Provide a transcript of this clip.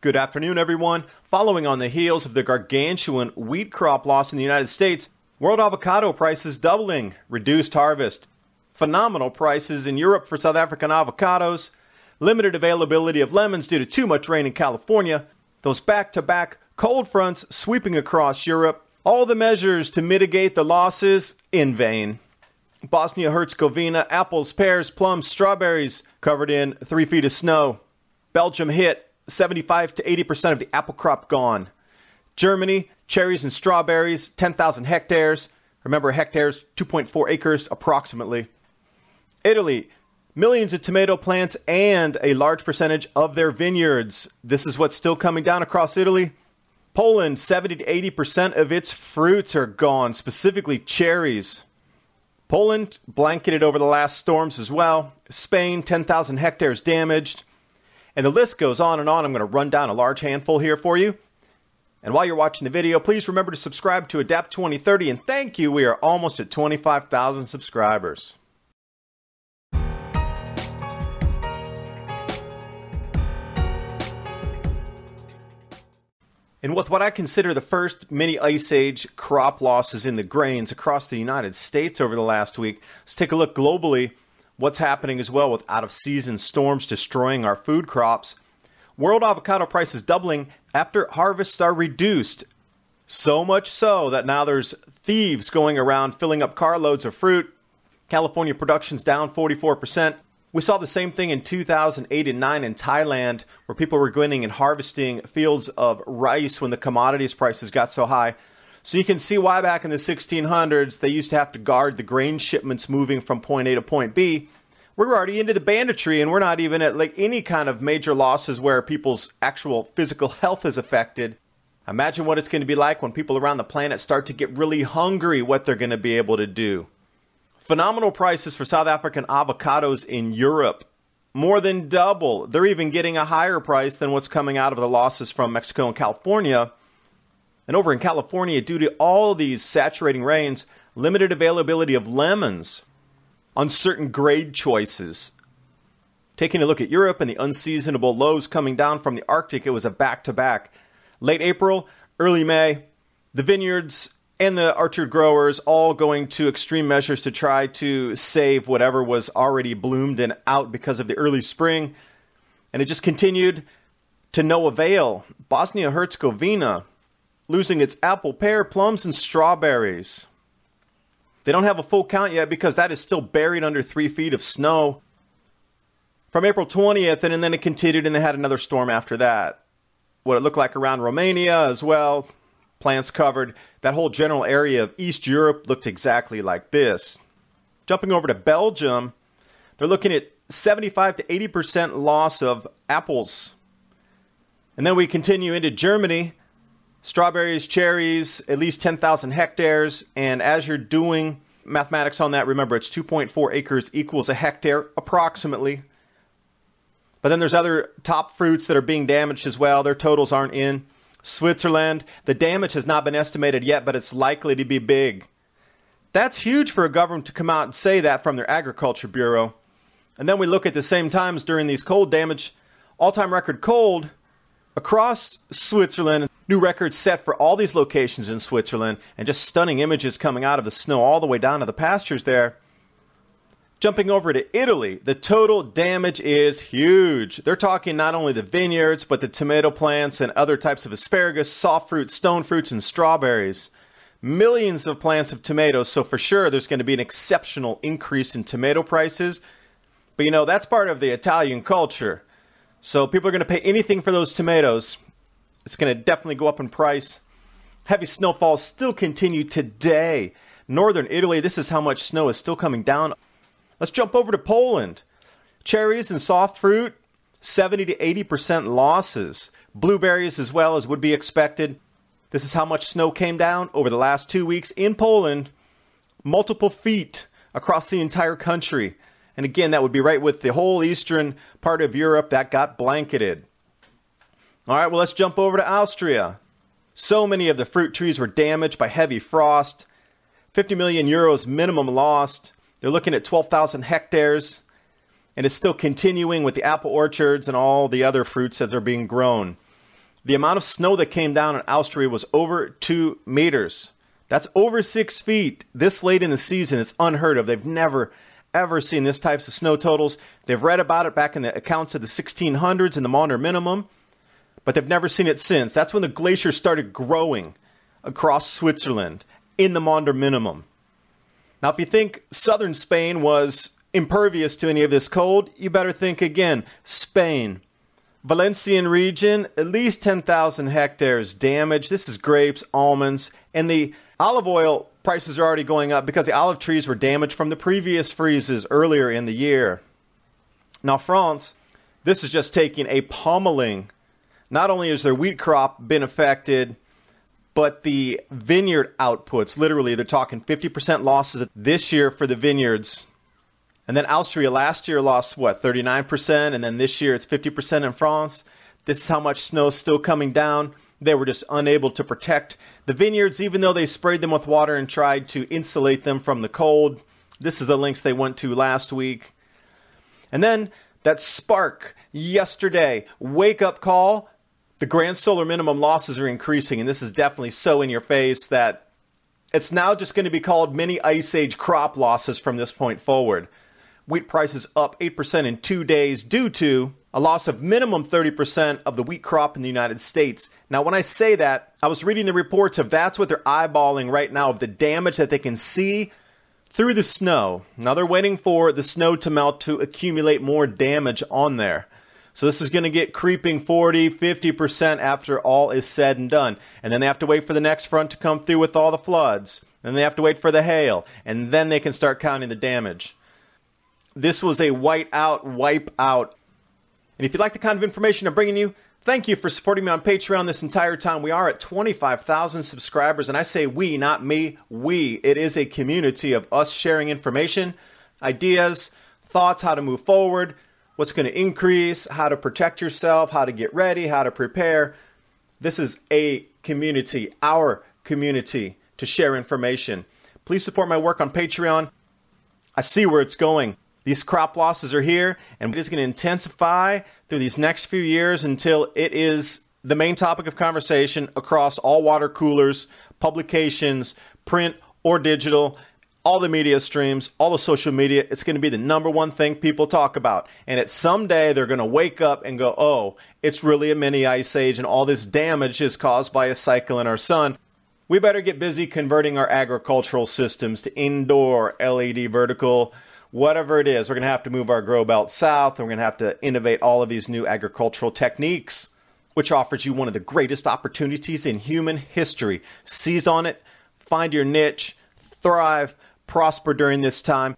Good afternoon, everyone. Following on the heels of the gargantuan wheat crop loss in the United States, world avocado prices doubling, reduced harvest, phenomenal prices in Europe for South African avocados, limited availability of lemons due to too much rain in California, those back-to-back cold fronts sweeping across Europe, all the measures to mitigate the losses in vain. Bosnia-Herzegovina, apples, pears, plums, strawberries covered in 3 feet of snow. Belgium hit 75 to 80% of the apple crop gone. Germany, cherries and strawberries, 10,000 hectares. Remember, hectares, 2.4 acres approximately. Italy, millions of tomato plants and a large percentage of their vineyards. This is what's still coming down across Italy. Poland, 70 to 80% of its fruits are gone, specifically cherries. Poland blanketed over the last storms as well. Spain, 10,000 hectares damaged. And the list goes on and on. I'm going to run down a large handful here for you. And while you're watching the video, please remember to subscribe to Adapt 2030. And thank you. We are almost at 25,000 subscribers. And with what I consider the first mini ice age crop losses in the grains across the United States over the last week, let's take a look globally. What's happening as well with out-of-season storms destroying our food crops. World avocado prices doubling after harvests are reduced. So much so that now there's thieves going around filling up carloads of fruit. California production's down 44%. We saw the same thing in 2008 and 9 in Thailand, where people were going and harvesting fields of rice when the commodities prices got so high. So you can see why back in the 1600s, they used to have to guard the grain shipments moving from point A to point B. We're already into the banditry, and we're not even at like any kind of major losses where people's actual physical health is affected. Imagine what it's going to be like when people around the planet start to get really hungry, what they're going to be able to do. Phenomenal prices for South African avocados in Europe. More than double. They're even getting a higher price than what's coming out of the losses from Mexico and California. And over in California, due to all these saturating rains, limited availability of lemons on certain grade choices. Taking a look at Europe and the unseasonable lows coming down from the Arctic, it was a back-to-back. Late April, early May, the vineyards and the orchard growers all going to extreme measures to try to save whatever was already bloomed and out because of the early spring. And it just continued to no avail. Bosnia-Herzegovina losing its apple, pear, plums, and strawberries. They don't have a full count yet because that is still buried under 3 feet of snow from April 20th, and then it continued, and they had another storm after that. What it looked like around Romania as well, plants covered. That whole general area of East Europe looked exactly like this. Jumping over to Belgium, they're looking at 75 to 80% loss of apples. And then we continue into Germany. Strawberries, cherries, at least 10,000 hectares. And as you're doing mathematics on that, remember it's 2.4 acres equals a hectare approximately. But then there's other top fruits that are being damaged as well. Their totals aren't in. Switzerland, the damage has not been estimated yet, but it's likely to be big. That's huge for a government to come out and say that from their Agriculture Bureau. And then we look at the same times during these cold damage, all-time record cold across Switzerland. New records set for all these locations in Switzerland, and just stunning images coming out of the snow all the way down to the pastures there. Jumping over to Italy, the total damage is huge. They're talking not only the vineyards, but the tomato plants and other types of asparagus, soft fruits, stone fruits, and strawberries. Millions of plants of tomatoes, so for sure there's going to be an exceptional increase in tomato prices. But you know, that's part of the Italian culture. So people are going to pay anything for those tomatoes. It's going to definitely go up in price. Heavy snowfalls still continue today. Northern Italy, this is how much snow is still coming down. Let's jump over to Poland. Cherries and soft fruit, 70 to 80% losses. Blueberries as well as would be expected. This is how much snow came down over the last 2 weeks in Poland. Multiple feet across the entire country. And again, that would be right with the whole eastern part of Europe that got blanketed. All right, well, let's jump over to Austria. So many of the fruit trees were damaged by heavy frost. 50 million euros minimum lost. They're looking at 12,000 hectares. And it's still continuing with the apple orchards and all the other fruits that are being grown. The amount of snow that came down in Austria was over 2 meters. That's over 6 feet. This late in the season, it's unheard of. They've never, ever seen this types of snow totals. They've read about it back in the accounts of the 1600s in the Maunder Minimum, but they've never seen it since. That's when the glacier started growing across Switzerland in the Maunder Minimum. Now, if you think southern Spain was impervious to any of this cold, you better think again. Spain. Valencian region, at least 10,000 hectares damaged. This is grapes, almonds, and the olive oil prices are already going up because the olive trees were damaged from the previous freezes earlier in the year. Now, France, this is just taking a pummeling. Not only has their wheat crop been affected, but the vineyard outputs, literally, they're talking 50% losses this year for the vineyards. And then Austria last year lost, 39%? And then this year it's 50% in France. This is how much snow is still coming down. They were just unable to protect the vineyards, even though they sprayed them with water and tried to insulate them from the cold. This is the links they went to last week. And then that spark yesterday, wake-up call. The grand solar minimum losses are increasing, and this is definitely so in your face that it's now just going to be called mini ice age crop losses from this point forward. Wheat prices up 8% in 2 days due to a loss of minimum 30% of the wheat crop in the United States. Now, when I say that, I was reading the reports of that's what they're eyeballing right now, of the damage that they can see through the snow. Now, they're waiting for the snow to melt to accumulate more damage on there. So this is going to get creeping 40, 50% after all is said and done. And then they have to wait for the next front to come through with all the floods. Then they have to wait for the hail. And then they can start counting the damage. This was a wipe out. And if you like the kind of information I'm bringing you, thank you for supporting me on Patreon this entire time. We are at 25,000 subscribers. And I say we, not me, we. It is a community of us sharing information, ideas, thoughts, how to move forward, what's going to increase, how to protect yourself, how to get ready, how to prepare. This is a community, our community, to share information. Please support my work on Patreon. I see where it's going. These crop losses are here, and it is going to intensify through these next few years until it is the main topic of conversation across all water coolers, publications, print or digital, all the media streams, all the social media. It's going to be the number one thing people talk about. And at someday they're going to wake up and go, oh, it's really a mini ice age and all this damage is caused by a cycle in our sun. We better get busy converting our agricultural systems to indoor, LED, vertical, whatever it is. We're going to have to move our grow belt south. And we're going to have to innovate all of these new agricultural techniques, which offers you one of the greatest opportunities in human history. Seize on it, find your niche, thrive, prosper during this time.